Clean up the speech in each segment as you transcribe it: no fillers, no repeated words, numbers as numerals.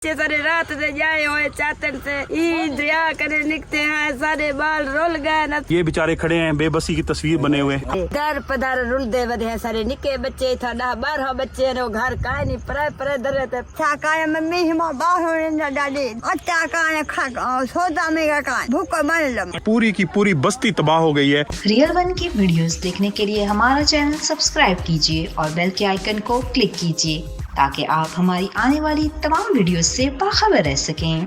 सारे रात से जाए हुए चातर से ईद दरिया करे निकते हैं, सारे बाल रुल गए। ये बेचारे खड़े हैं, बेबसी की तस्वीर बने हुए। दर पदार रुलदे बदे हैं सारे निके बच्चे था 10-12 बच्चे ने घर का नहीं परे दरे ते छाका मम्मी हिमा बाहर न डाली अट्टा काने खा सोदा में का भूख मन लम। पूरी की पूरी बस्ती तबाह हो गई है। रियल वन की वीडियोस देखने के लिए हमारा चैनल सब्सक्राइब कीजिए और बेल के आइकन को क्लिक कीजिए ताकि आप हमारी आने वाली तमाम वीडियोस से बाखबर रह सकें।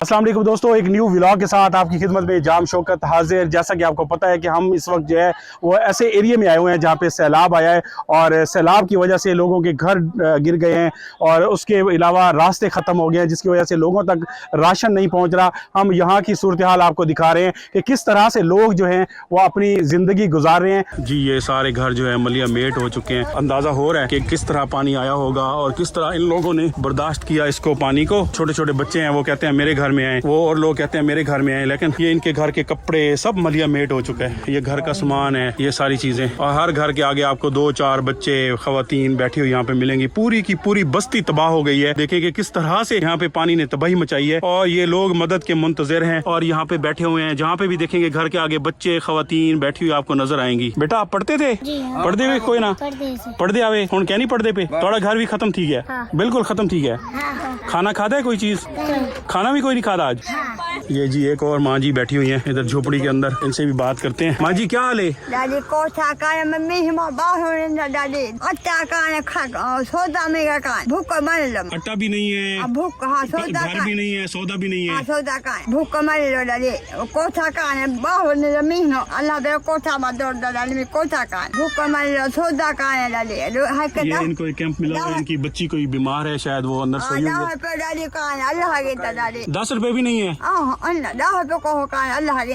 अस्सलाम वालेकुम दोस्तों, एक न्यू व्लॉग के साथ आपकी खिदमत में जाम शौकत हाजिर। जैसा कि आपको पता है कि हम इस वक्त जो है वो ऐसे एरिया में आए हुए हैं जहाँ पे सैलाब आया है और सैलाब की वजह से लोगों के घर गिर गए हैं और उसके अलावा रास्ते ख़त्म हो गए हैं, जिसकी वजह से लोगों तक राशन नहीं पहुँच रहा। हम यहाँ की सूरत हाल आपको दिखा रहे हैं कि किस तरह से लोग जो हैं वो अपनी ज़िंदगी गुजार रहे हैं। जी ये सारे घर जो है मलिया मेट हो चुके हैं। अंदाज़ा हो रहा है कि किस तरह पानी आया होगा और किस तरह इन लोगों ने बर्दाश्त किया इसको, पानी को। छोटे छोटे बच्चे हैं, वो कहते हैं मेरे घर में आए, वो और लोग कहते हैं मेरे घर में आए, लेकिन ये इनके घर के कपड़े सब मलिया मेट हो चुका है। ये घर का सामान है, ये सारी चीजें, और हर घर के आगे आपको 2-4 बच्चे खवातीन बैठी हुई यहाँ पे मिलेंगी। पूरी की पूरी बस्ती तबाह हो गई है। देखिए कि किस तरह से यहाँ पे पानी ने तबाही मचाई है और ये लोग मदद के मुंतजिर हैं और यहाँ पे बैठे हुए हैं। जहाँ पे भी देखेंगे घर के आगे बच्चे खवातीन बैठी हुई आपको नजर आएंगी। बेटा आप पढ़ते थे? पढ़ते हुए कोई ना पढ़ते आवे हूं कहनी पढ़ते पे थोड़ा घर भी खत्म थी गया। बिल्कुल खत्म थी गया। खाना खाता है कोई चीज? खाना भी कोई नहीं खाता आज। ये जी एक और माँ जी बैठी हुई हैं इधर झोपड़ी के अंदर, इनसे भी बात करते हैं। माँ जी क्या हाल है? दादी कोठा का मम्मी हिमा बाहर न डाली अट्टा काने खा सोदा में का भूख मन लम। अट्टा भी नहीं है, भूख हाँ सोदा घर भी नहीं है, सौदा भी नहीं है। सोदा का भूख मन लो डाली कोठा काने बाहर न जमीन अल्लाह बे कोठा में दौड़ डाली में कोठा का भूख मन लो सोदा काने डाली। ये इनको एक कैंप मिला है, इनकी बच्ची कोई बीमार है शायद, वो अंदर सोई हुई है। डाली काने अल्लाह के डाली 10 रुपए भी नहीं है।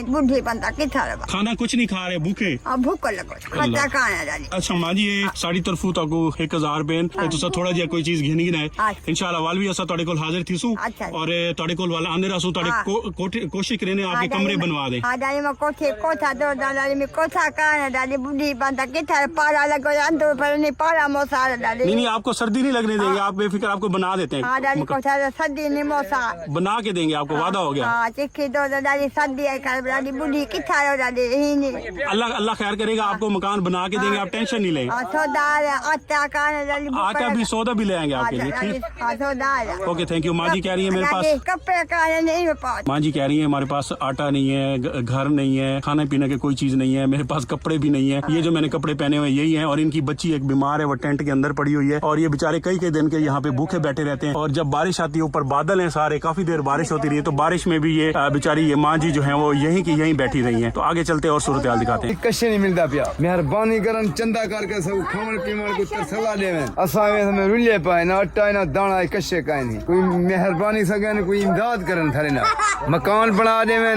बुढ़ी बनता किथा खाना कुछ नहीं खा रहे, भूखे भूख लगो खाता खाना डाली। अच्छा माँ जी ये साड़ी तरफू ताको 1000 रुपए तुसा थोड़ा जिहा कोई चीज घेनी गिना है इंशाल्लाह वाल भी असा ਤੁਹਾਡੇ ਕੋਲ ਹਾਜ਼ਰ ਥੀਸੂ और ਤੁਹਾਡੇ ਕੋਲ वाला आंदे रसू ਤੁਹਾਡੇ कोशिश करें आपके कमरे बनवा दे। हां डाली में कोठे कोठा दो डाली में कोठा खाना डाली बुढ़ी बनता किथा पारा लगो अंदर पर नहीं पारा मोसार डाली। नहीं आपको सर्दी नहीं लगने देंगे, आप बेफिक्र आपको बना देते हैं। हां डाली कोठा सर्दी नहीं मोसा बना के देंगे आपको, वादा हो गया। हां चिक्की दो डाली सर्दी है कर डाली बुढ़ी किथा डाली ही नहीं। अल्लाह खैर करेगा, आपको मकान बना के देंगे, आप टेंशन नहीं लें। सौदा आटा खाना डाली आटा भी सौदा भी ले आएंगे आपके लिए। ठीक सौदा ओके थैंक यू। माँ जी कह रही है मेरे पास कपड़े का नहीं पास। माँ जी कह रही है हमारे पास आटा नहीं है, घर नहीं है, खाने पीने की कोई चीज नहीं है, मेरे पास कपड़े भी नहीं है। ये जो मैंने कपड़े पहने हुए यही हैं और इनकी बच्ची एक बीमार है, वो टेंट के अंदर पड़ी हुई है और ये बेचारे कई दिन के यहाँ पे भूखे बैठे रहते हैं। और जब बारिश आती है, ऊपर बादल हैं सारे, काफी देर बारिश होती रही है, तो बारिश में भी ये बेचारी ये माँ जी जो है वो यहीं की यहीं बैठी रही है। तो आगे चलते और सूरत हाल दिखाते हैं। कशे नहीं मिलता पिया, मेहरबानी करन चंदा करके सब खावन पीवन को तरसला देवे। असा में रुले पाए ना अट्टा ना दाना कशे काई नहीं, कोई मेहरबानी सगन कोई इमदाद करन थारे ना मकान बना देवे,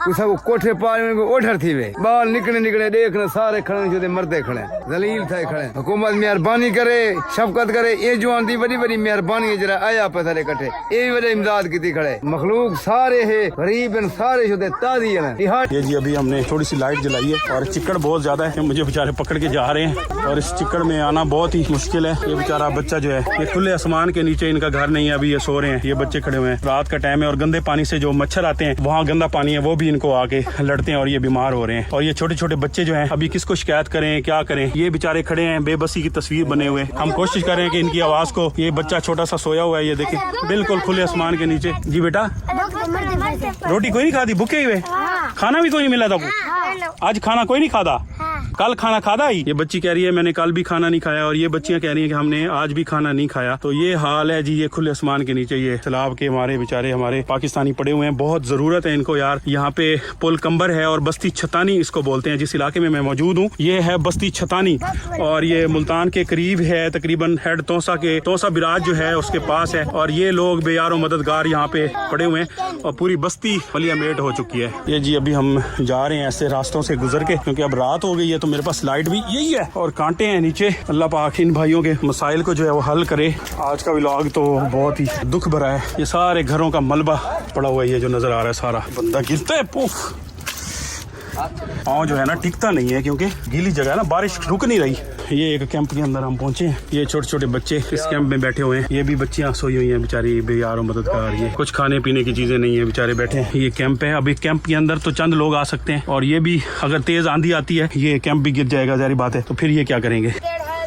कोई सब कोठे पार को ओठर थी वे बाल निकले देखना सारे खड़े जो मरदे खड़े जलील थे खड़े। हुकूमत मेहरबानी करे, शफकत करे, ये जवान दी बड़ी मेहरबानी है जरा आया पे थारे कटे ये वजह इमदाद की खड़े। मखलूक सारे है गरीब सारे शुदे ताजी है। ये जी अभी हमने थोड़ी सी लाइट जलाई है और चिक्कड़ बहुत ज्यादा है, मुझे बेचारे पकड़ के जा रहे हैं और इस चिक्कड़ में आना बहुत ही मुश्किल है। ये बेचारा बच्चा जो है ये खुले आसमान के नीचे, इनका घर नहीं है, अभी ये सो रहे हैं, ये बच्चे खड़े हुए हैं। रात का टाइम है और गंदे पानी से जो मच्छर आते हैं, वहाँ गंदा पानी है, वो भी इनको आके लड़ते हैं और ये बीमार हो रहे हैं। और ये छोटे छोटे बच्चे जो हैं अभी किसको शिकायत करें, क्या करें। ये बेचारे खड़े हैं, बेबसी की तस्वीर बने हुए। हम कोशिश कर रहे हैं कि इनकी आवाज को, ये बच्चा छोटा सा सोया हुआ है, ये देखें बिल्कुल खुले आसमान के नीचे। जी बेटा रोटी कोई नहीं खाती, भूखे हुए, खाना भी कोई नहीं मिला था, आज खाना कोई नहीं खाता, कल खाना खादा ही। ये बच्ची कह रही है मैंने कल भी खाना नहीं खाया और ये बच्चियां कह रही हैं कि हमने आज भी खाना नहीं खाया। तो ये हाल है जी, ये खुले आसमान के नीचे ये सैलाब के हमारे बेचारे हमारे पाकिस्तानी पड़े हुए हैं। बहुत जरूरत है इनको यार। यहाँ पे पुल कंबर है और बस्ती छतानी इसको बोलते हैं, जिस इलाके में मैं मौजूद हूँ ये है बस्ती छतानी और ये मुल्तान के करीब है, तकरीबन हेड तोसा बिराज जो है उसके पास है। और ये लोग बेयारो मददगार यहाँ पे पड़े हुए हैं और पूरी बस्ती मलिया मेट हो चुकी है। ये जी अभी हम जा रहे हैं ऐसे रास्तों से गुजर के, क्योंकि अब रात हो गई है तो मेरे पास लाइट भी यही है और कांटे हैं नीचे। अल्लाह पाक इन भाइयों के मसाइल को जो है वो हल करे। आज का व्लॉग तो बहुत ही दुख भरा है। ये सारे घरों का मलबा पड़ा हुआ है, ये जो नजर आ रहा है सारा, बंदा गिरता है पूफ। पाँव जो है ना टिकता नहीं है क्योंकि गीली जगह है ना, बारिश रुक नहीं रही। ये एक कैंप के अंदर हम पहुंचे हैं। ये छोटे छोटे बच्चे इस कैंप में बैठे हुए हैं। ये भी बच्चियां सोई हुई हैं बेचारी, बेयार और मददगार। ये कुछ खाने पीने की चीजें नहीं है, बेचारे बैठे हैं। ये कैंप है। अभी कैंप के अंदर तो चंद लोग आ सकते हैं और ये भी अगर तेज आंधी आती है ये कैंप भी गिर जाएगा, जारी बात है। तो फिर ये क्या करेंगे?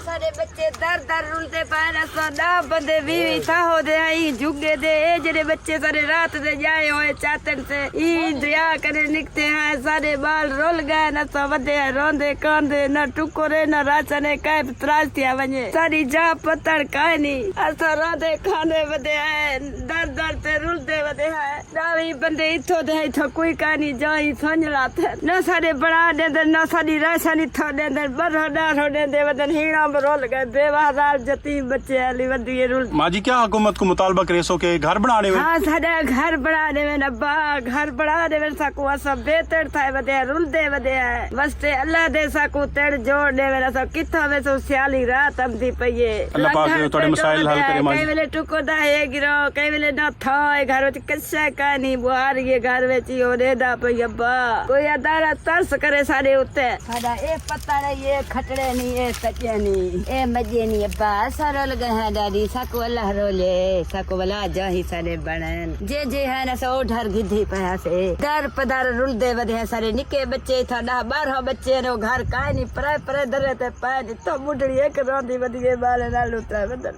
सारे बच्चे दर दर रुलते पाए सोना बंदे भी था हो दे आई जुगे दे जेरे बच्चे सारे रात दे जाए हुए चातन से ई दया करे निकते हैं। सारे बाल रोल गए न तो बदे रोंदे कांदे न टुकोरे न राचने काय त्रास दिया वने सारी जा पत्थर काय नहीं असो रोंदे खाने बदे है दर दर ते रुलते बदे है दावी बंदे इथो दे इथो कोई कहानी जाई सोनला थे न सारे बड़ा दे न सारी राशनी थो दे बरहडा हो दे बदन हीरा रोल गए बेवादार जतीम बच्चे अली बंदी रुल। माँ जी क्या हुकूमत को मुतालबा करे सो के घर बनाने में? हाँ सारा घर बनाने में नब्बा घर बनाने में सकू सब बेहतर था बदे रुल दे बदे है बस ते अल्लाह दे सकू तेड़ जोड़ दे मेरा सब किथा में सो सियाली रात हम दी पइए अल्लाह पाक थोड़े मसाइल हल करे। कई वेले टुको दा है गिरो कई वेले ना था घर विच कच्चा का नहीं बुआर ये घर विच ही ओरे दा पई अब्बा कोई अदारा तरस करे सारे उत्ते साडा ए पत्ता नहीं ये खटड़े नहीं ये सच्चे नहीं ए मजे नहीं अब्बा सारा लगे हैं दादी साको अल्लाह रोले साको वाला जाही सारे बनन जे है ना सो ढर गिद्धी पया से दर पदर रुल दे वदे है सारे निके बच्चे था 12 बच्चे ने घर काए नहीं परे परे दरे ते पाए तो बुढ़ड़ी एक रोंदी वदी बाल ना लुता बदल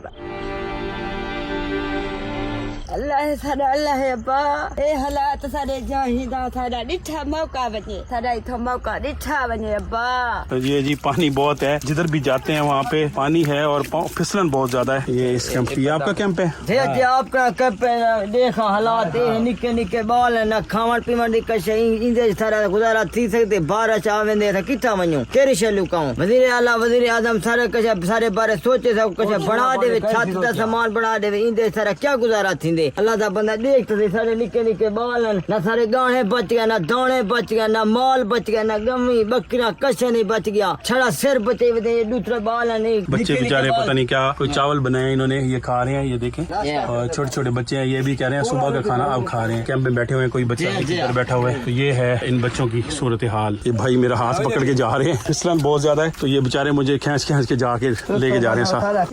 अल्लाह साडा अल्लाह है अब्बा ए हालात साडे जाहिदा साडा डिठा मौका बने साडा इथो मौका डिठा बने अब्बा। तो ये जी पानी बहुत है, जिधर भी जाते हैं वहाँ पे पानी है और फिसलन बहुत ज्यादा है। ये इस कैंप ये आपका कैंप है? जी आपका कैंप है। देखा हालात ये निके निके बाल है न खावन पीवन दी कशे इंदे सारा गुजारा थी सकते बाहर चावेंदे था किथा वणो केरी शलू कहूं वजीर आला वजीर आजम सारे कशे सारे बारे सोचे सब कशे बना देवे छत दा सामान बना देवे इंदे सारा क्या गुजारा थींदे अल्लाह दा बंदा देखते थे सारे निके निके बाल न सारे गाने बच गया न दाने बच गया न माल बच गया न गमी बकरियां कशे नहीं बच गया छड़ा सिर बचे हुए दूसरे बाल नहीं। बच्चे बेचारे पता नहीं क्या कोई चावल बनाए इन्होंने ये खा रहे हैं ये देखें और छोटे छोटे बच्चे हैं ये भी कह रहे हैं सुबह का खाना अब खा रहे हैं। कैंप में बैठे हुए हैं कोई बच्चा इधर बैठा हुआ है। तो ये है इन बच्चों की सूरत हाल। ये भाई मेरा हाथ पकड़ के जा रहे हैं फिसलन बहुत ज्यादा है तो ये बेचारे मुझे खींच खींच के जाके लेके जा रहे हैं साथ।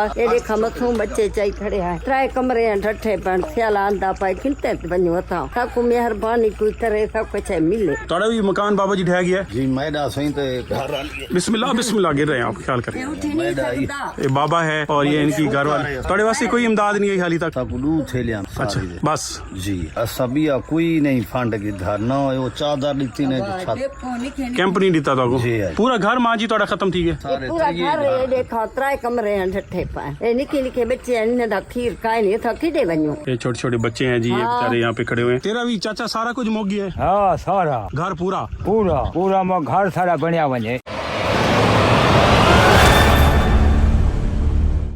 देखा मथू बच्चे चाई खड़े हैं त्राए कमरे हैं ठठे पण सियाल आंदा पाए खिलते वञो अथा सबको मेहरबानी कोई तरह सब कुछ मिले। तोड़ा भी मकान बाबा जी ढह गया है जी मैदा सही तो घर बिस्मिल्लाह बिस्मिल्लाह गिर रहे हैं आप ख्याल करें। ये बाबा है और ये इनकी घर वाले तोड़े वास्ते कोई इमदाद नहीं है हाली तक। अच्छा बस जी असबिया कोई नहीं फंड की धर ना वो चादर दी ने कैंप नहीं दिता तो पूरा घर मां जी तोड़ा खत्म थी गया पूरा घर देखा त्राए कमरे हैं ठठे पाए निके निके बच्चे हैं दा खीर काए नहीं था किडे वणो। ये छोटे छोटे बच्चे हैं जी ये बेचारे यहाँ पे खड़े हुए हैं। तेरा भी चाचा सारा कुछ मुक गया है? हाँ सारा घर पूरा पूरा पूरा घर सारा बनया वने।